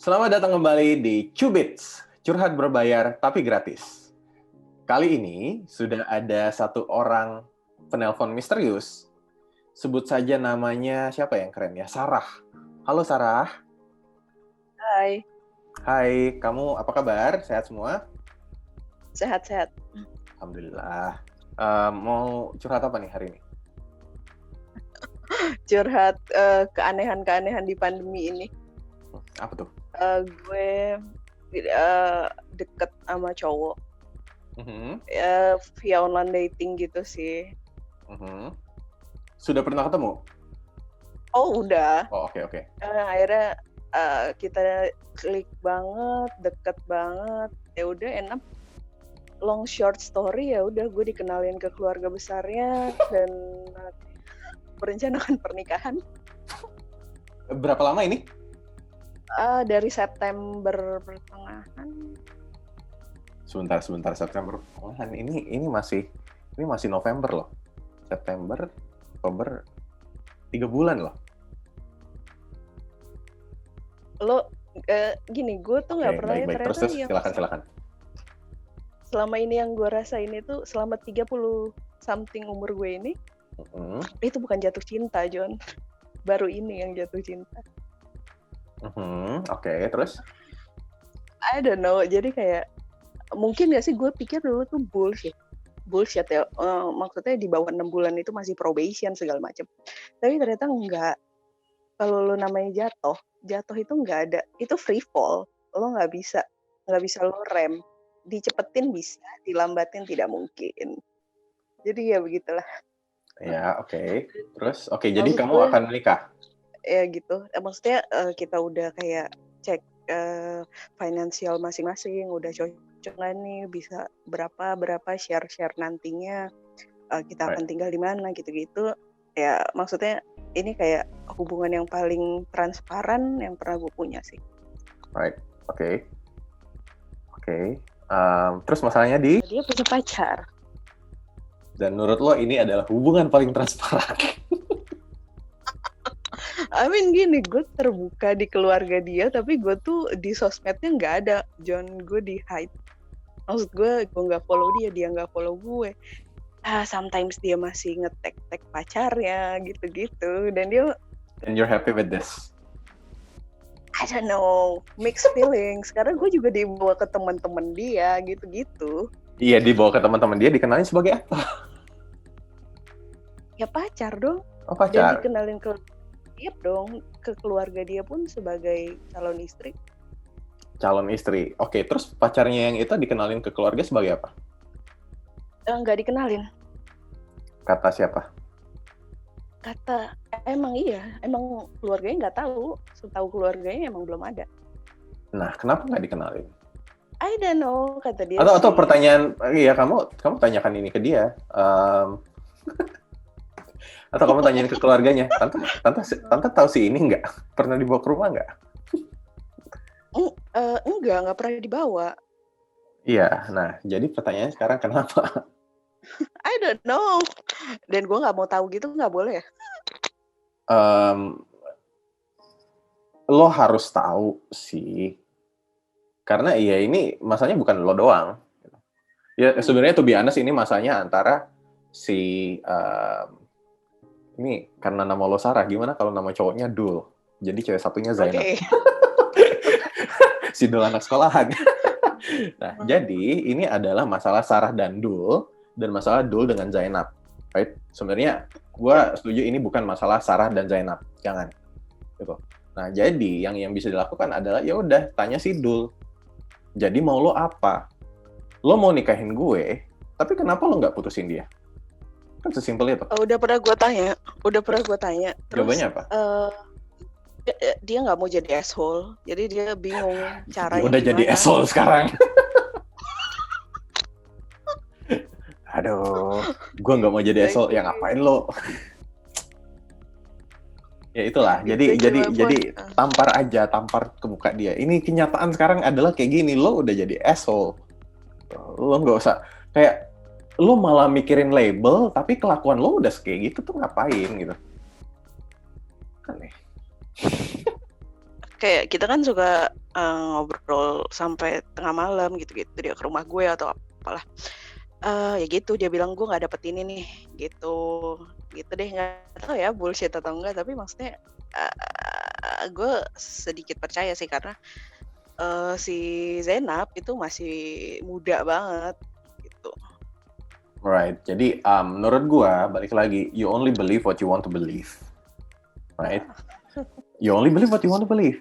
Selamat datang kembali di Cubits, curhat berbayar tapi gratis. Kali ini sudah ada satu orang penelpon misterius. Sebut saja namanya siapa yang keren ya? Sarah. Halo Sarah. Hai, Hai, kamu apa kabar? Sehat semua? sehat-sehat. Alhamdulillah. Mau curhat apa nih hari ini? Curhat keanehan-keanehan di pandemi ini. Apa tuh? Gue deket sama cowok Mhm, via online dating gitu sih. mhm. Sudah pernah ketemu? Oh udah. Oh, oke. Akhirnya kita klik banget, deket banget. Ya udah enak. Long short story ya udah gue dikenalin ke keluarga besarnya dan merencanakan pernikahan. Berapa lama ini? Dari September pertengahan. Sebentar September. Ini masih November loh. September, Oktober, 3 bulan loh. Lo gini, gue tuh nggak pernah Baik. ternyata Terus yang silakan. selama ini yang gue rasain itu selama 30 something umur gue ini itu bukan jatuh cinta, John. Baru ini yang jatuh cinta. Oke, terus? I don't know, jadi kayak mungkin gak sih gue pikir dulu tuh bullshit ya. Maksudnya di bawah 6 bulan itu masih probation segala macam. Tapi ternyata enggak. Kalau lo namanya jatuh itu enggak ada. Itu free fall. Lo nggak bisa lo rem. Dicepetin bisa, dilambatin tidak mungkin. Jadi ya begitulah. Ya, oke. Terus, oke, jadi Maksud kamu gue akan menikah? ya gitu. Maksudnya kita udah kayak cek finansial masing-masing, udah cocok nggak nih, bisa berapa share nantinya, kita akan tinggal di mana gitu-gitu. Ya maksudnya ini kayak hubungan yang paling transparan yang pernah gue punya sih. Right, oke. Terus masalahnya Dia punya pacar. dan menurut lo ini adalah hubungan paling transparan? I mean gini, gue terbuka di keluarga dia, tapi gue tuh di sosmednya nggak ada, John. Gue di hide. Maksud gue nggak follow dia nggak follow gue. Sometimes dia masih nge-tag pacarnya gitu-gitu, dan dia And you're happy with this? I don't know, mixed feelings. Karena gue juga dibawa ke teman-teman dia gitu-gitu. Iya, dibawa ke teman-teman dia, dikenalin sebagai apa? Ya pacar dong. Oh, Dan pacar. dikenalin ke dia dong, ke keluarga dia pun sebagai calon istri. Calon istri. Oke, terus pacarnya yang itu dikenalin ke keluarga sebagai apa? Nggak dikenalin. Kata siapa? Kata emang keluarganya nggak tahu. Setahu keluarganya emang belum ada. Nah, kenapa nggak dikenalin? I don't know, kata dia. Atau pertanyaan, iya kamu tanyakan ini ke dia. Atau kamu tanyain ke keluarganya, tante tahu si ini nggak? Pernah dibawa ke rumah nggak? Nggak pernah dibawa. Iya, nah jadi pertanyaannya sekarang kenapa? I don't know. Dan gue nggak mau tahu gitu, nggak boleh ya? Lo harus tahu sih, karena iya ini masanya bukan lo doang. Ya sebenarnya to be honest ini masanya antara si ini karena nama lo Sarah, gimana kalau nama cowoknya Dul? Jadi cewek satunya Zainab. Okay. Si Dul anak sekolahan. Nah, jadi ini adalah masalah Sarah dan Dul, dan masalah Dul dengan Zainab. Right? Sebenarnya gue setuju ini bukan masalah Sarah dan Zainab. Jangan. Gitu. Nah, jadi yang bisa dilakukan adalah ya udah tanya si Dul. Jadi mau lo apa? Lo mau nikahin gue, tapi kenapa lo nggak putusin dia? Kan sesimpel itu. Udah pernah gue tanya. Terus, jawabannya apa? Dia nggak mau jadi asshole, jadi dia bingung caranya. Dia udah jadi asshole sekarang. Aduh, gue nggak mau jadi asshole. Ya ngapain lo? Ya itulah. Jadi tampar ke muka dia. Ini kenyataan sekarang adalah kayak gini. Lo udah jadi asshole. Lo nggak usah kayak lo malah mikirin label, tapi kelakuan lo udah kayak gitu tuh ngapain gitu? Aneh. kayak kita kan suka ngobrol sampai tengah malam gitu-gitu, dia ke rumah gue atau apalah. Ya gitu, dia bilang gue nggak dapet ini nih, gitu deh. Nggak tahu ya bullshit atau enggak, tapi maksudnya gue sedikit percaya sih karena si Zainab itu masih muda banget gitu. Right. Jadi menurut gua balik lagi, you only believe what you want to believe. Right? You only believe what you want to believe.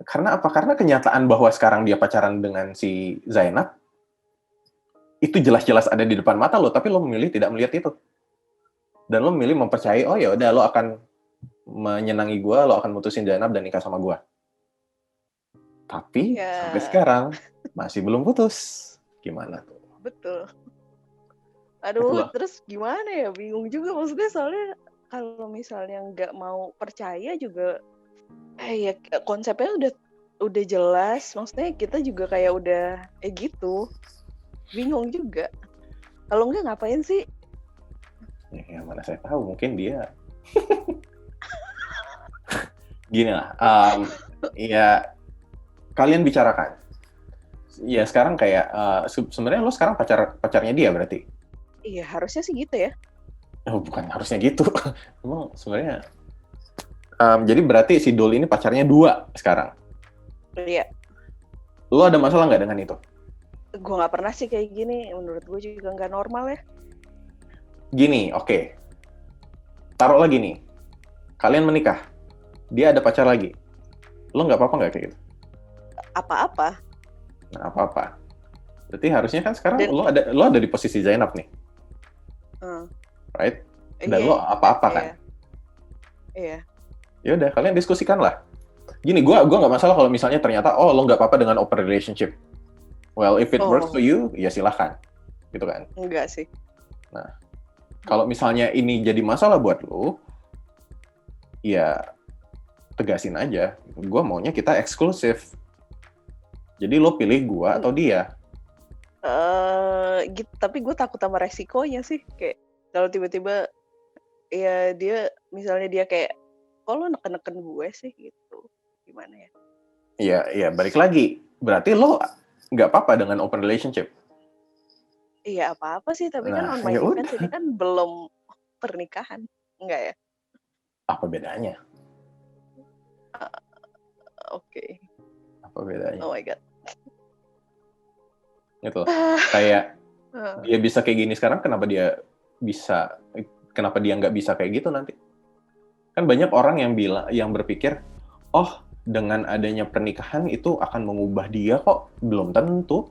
Karena apa? Karena kenyataan bahwa sekarang dia pacaran dengan si Zainab itu jelas-jelas ada di depan mata lo, tapi lo memilih tidak melihat itu. Dan lo memilih mempercayai, oh ya udah lo akan menyenangi gua, lo akan mutusin Zainab dan nikah sama gua. Tapi sampai sekarang masih belum putus. Gimana tuh? Betul. Aduh, terus gimana ya? Bingung juga maksudnya, soalnya kalau misalnya nggak mau percaya juga, ya konsepnya udah jelas. Maksudnya kita juga kayak udah gitu. Bingung juga. Kalau nggak ngapain sih? Ya mana saya tahu, mungkin dia gini lah. Ya kalian bicarakan. Ya sekarang kayak sebenarnya lo sekarang pacarnya dia berarti? Iya harusnya sih gitu ya. Oh bukan harusnya gitu. Emang sebenarnya. Jadi berarti si Dul ini pacarnya 2 sekarang. Iya. Lo ada masalah nggak dengan itu? Gue nggak pernah sih kayak gini. Menurut gue juga nggak normal ya. Gini, oke. Taruh lagi nih. Kalian menikah. Dia ada pacar lagi. Lo nggak apa-apa nggak kayak gitu? Apa-apa. Nah, apa-apa. Berarti harusnya kan sekarang lo ada di posisi Zainab nih. Right? Dan lo apa-apa kan? Iya. Ya udah, kalian diskusikan lah. Gini, gua nggak masalah kalau misalnya ternyata lo nggak apa-apa dengan open relationship. Well, if it works for you, ya silahkan. Gitu kan? Enggak sih. Nah, kalau misalnya ini jadi masalah buat lo, ya tegasin aja. Gua maunya kita eksklusif. Jadi lo pilih gua atau dia? Gitu, tapi gue takut sama resikonya sih. Kayak kalau tiba-tiba ya dia misalnya dia kayak, kok lo neken-neken gue sih gitu, gimana ya? Iya, balik lagi. Berarti lo nggak apa-apa dengan open relationship? Iya apa-apa sih, tapi kan on my defense ini kan belum pernikahan, enggak ya? Apa bedanya? Oke. Apa bedanya? Oh my god. Gitu. Kayak dia bisa kayak gini sekarang, kenapa dia nggak bisa kayak gitu nanti? Kan banyak orang yang berpikir, oh dengan adanya pernikahan itu akan mengubah dia kok. Belum tentu.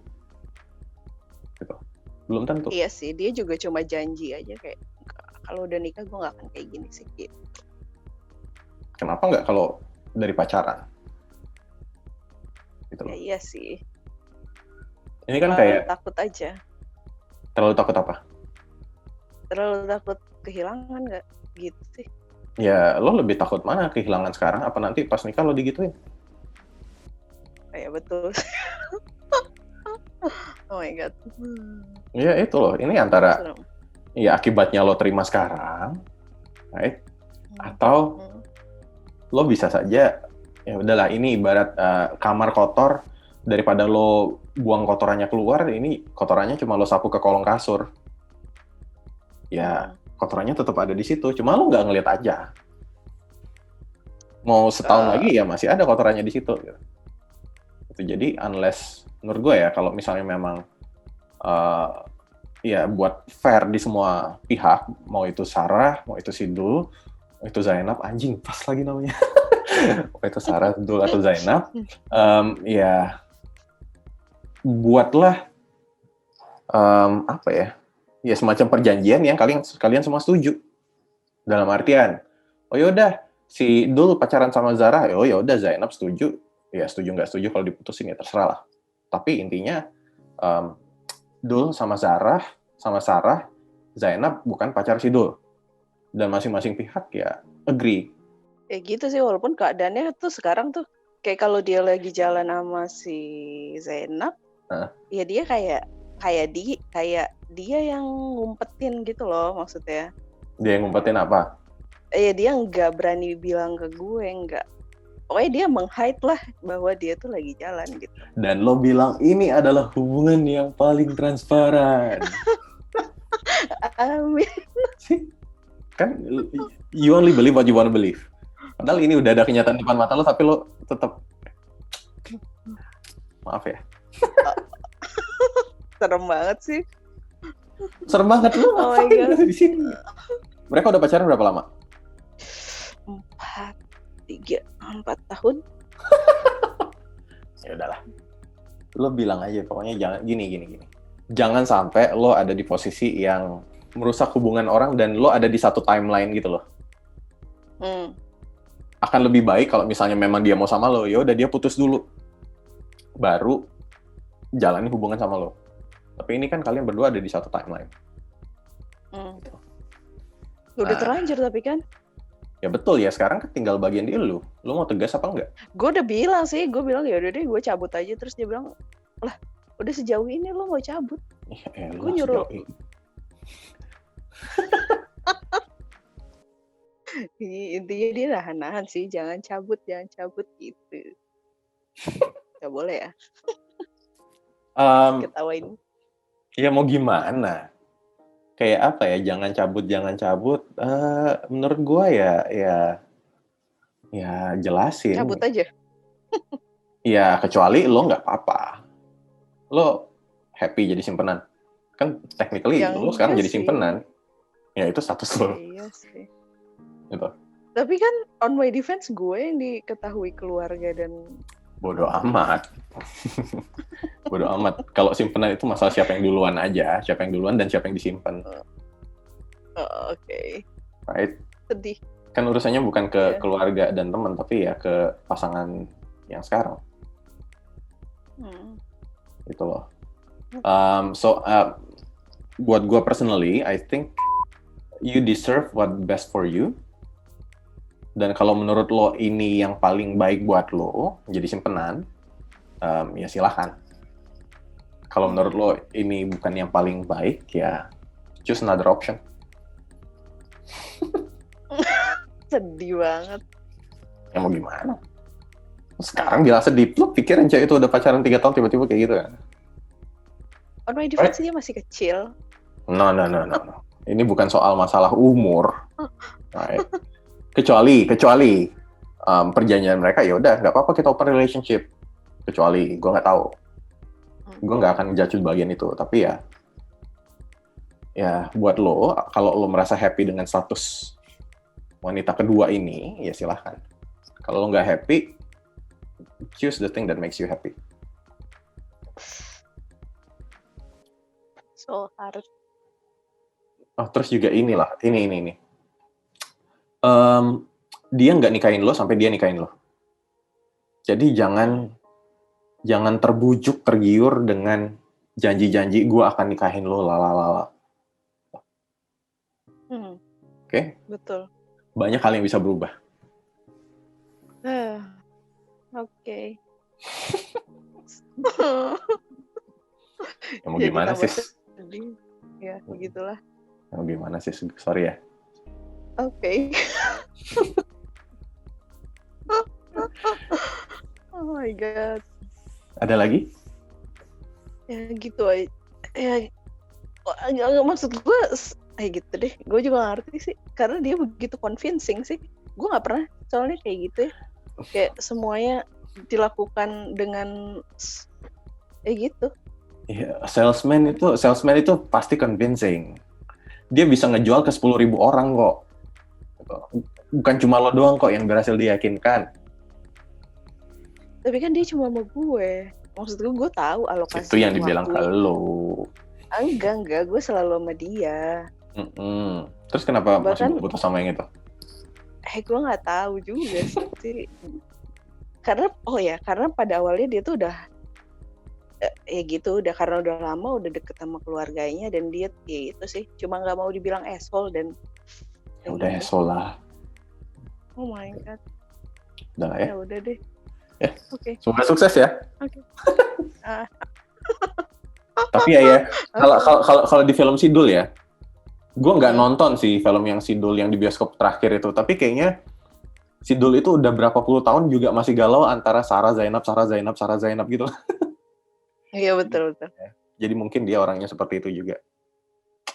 Gitu. Belum tentu. Iya sih, dia juga cuma janji aja kayak, kalau udah nikah gue nggak akan kayak gini sih. Gitu. Kenapa nggak kalau dari pacaran? Gitu loh. Ya, iya sih. Ini kan kayak takut aja. Terlalu takut apa? Terlalu takut kehilangan nggak? Gitu sih. Ya, lo lebih takut mana? Kehilangan sekarang apa nanti pas nikah lo digituin? Ya betul. Oh my god. Ya itu loh, ini antara ya akibatnya lo terima sekarang, right? Atau lo bisa saja, ya udahlah ini ibarat kamar kotor, daripada lo buang kotorannya keluar, ini kotorannya cuma lo sapu ke kolong kasur. Ya, kotorannya tetap ada di situ, cuma lo nggak ngeliat aja. Mau setahun lagi ya masih ada kotorannya di situ. Gitu. Jadi unless menurut gue ya, kalau misalnya memang ya buat fair di semua pihak, mau itu Sarah, mau itu Sidul, mau itu Zainab, anjing pas lagi namanya. Mau itu Sarah, Sidul atau Zainab, ya buatlah apa ya? Ya semacam perjanjian yang kalian semua setuju. Dalam artian, oh yaudah si Dul pacaran sama Zara, oh yaudah Zainab setuju, ya setuju nggak setuju kalau diputusin ya terserah lah. Tapi intinya Dul sama Sarah, Zainab bukan pacar si Dul. Dan masing-masing pihak ya agree. Ya gitu sih, walaupun keadaannya tuh sekarang tuh kayak kalau dia lagi jalan sama si Zainab, ya dia kayak dia yang ngumpetin gitu loh maksudnya. Dia yang ngumpetin apa? Ya dia nggak berani bilang ke gue, pokoknya dia meng-hide lah bahwa dia tuh lagi jalan gitu. Dan lo bilang ini adalah hubungan yang paling transparan. Amin. Kan you only believe what you want to believe. Padahal ini udah ada kenyataan depan mata lo, tapi lo tetap maaf ya. Serem banget sih. Serem banget lo. Oh my God. Di sini. Mereka udah pacaran berapa lama? 4 tahun. Ya udahlah. Lo bilang aja pokoknya jangan gini. Jangan sampai lo ada di posisi yang merusak hubungan orang dan lo ada di satu timeline gitu loh. Akan lebih baik kalau misalnya memang dia mau sama lo, ya udah dia putus dulu. Baru jalani hubungan sama lo. Tapi ini kan kalian berdua ada di satu timeline. Gitu. Udah terlanjur tapi kan. Ya betul ya, sekarang kan tinggal bagian di lu. Lu mau tegas apa enggak? Gue udah bilang sih, gue bilang ya udah deh gue cabut aja. Terus dia bilang, lah udah sejauh ini lo mau cabut? Gue nyuruh. Intinya dia nahan-nahan sih, jangan cabut gitu. Gak boleh ya? Ketawain. Ya mau gimana? Kayak apa ya? Jangan cabut. Menurut gue ya jelasin. Cabut aja. Ya kecuali lo nggak apa-apa. Lo happy jadi simpenan. Kan technically lo sekarang jadi simpenan. Ya itu status lo. Iya sih. Gitu. Tapi kan on my defense gue yang diketahui keluarga dan bodoh amat. Bodoh amat. Kalau simpenan itu masalah siapa yang duluan aja, siapa yang duluan dan siapa yang disimpan. Oke. Right? Sedih. Kan urusannya bukan ke keluarga dan teman, tapi ya ke pasangan yang sekarang. Gitu loh. Buat gue personally, I think you deserve what best for you. Dan kalau menurut lo ini yang paling baik buat lo, jadi simpenan, ya silahkan. Kalau menurut lo ini bukan yang paling baik, ya choose another option. Sedih banget. Ya mau gimana? Sekarang bilang sedih, lo pikirin cewek itu udah pacaran 3 tahun tiba-tiba kayak gitu kan? On my defense dia masih kecil. No. Ini bukan soal masalah umur. Right. Kecuali perjanjian mereka ya udah nggak apa-apa kita open relationship. Kecuali gue nggak tahu, gue nggak akan judge bagian itu. Tapi ya buat lo, kalau lo merasa happy dengan status wanita kedua ini, ya silahkan. Kalau lo nggak happy, choose the thing that makes you happy. So hard. Oh, terus juga ini. Dia nggak nikahin lo sampai dia nikahin lo. Jadi jangan tergiur dengan janji-janji gue akan nikahin lo lalala. Oke? Betul. Banyak hal yang bisa berubah. Oke. Ya mau gimana sih? Ya begitulah. Ya mau gimana sih? Sorry ya. Oke. Oh my God. Ada lagi? Ya gitu aja. Ya nggak maksud gue gitu deh. Gue juga ngerti sih. Karena dia begitu convincing sih. Gue nggak pernah soalnya kayak gitu ya. Kayak semuanya dilakukan dengan gitu. Ya, salesman itu pasti convincing. Dia bisa ngejual ke 10.000 orang kok. Bukan cuma lo doang kok yang berhasil diyakinkan. Tapi kan dia cuma mau gue. Maksud gue tahu alokasi. Itu yang dibilang ke lo. Enggak. Gue selalu sama dia. Terus kenapa masih putus sama yang itu? Gue nggak tahu juga sih. Karena pada awalnya dia tuh udah karena udah lama udah deket sama keluarganya dan dia ya itu sih cuma nggak mau dibilang asshole dan ya udah asshole lah. Oh my God. Udah lah ya. Ya udah deh. Oke. Semoga sukses ya. Oke. Tapi ya kalau di film Sidul ya, gue nggak nonton sih film yang Sidul yang di bioskop terakhir itu. Tapi kayaknya Si Dul itu udah berapa puluh tahun juga masih galau antara Sarah Zainab, Sarah Zainab, Sarah Zainab gitu. Iya betul betul. Jadi mungkin dia orangnya seperti itu juga.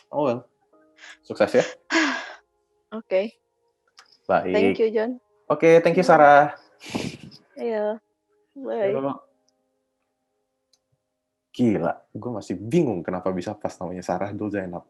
Oh well. Sukses ya. Oke, Baik. thank you John. Oke, thank you Sarah. Iya, bye. Yuk. Gila, gue masih bingung kenapa bisa pas namanya Sarah Dul Zainab.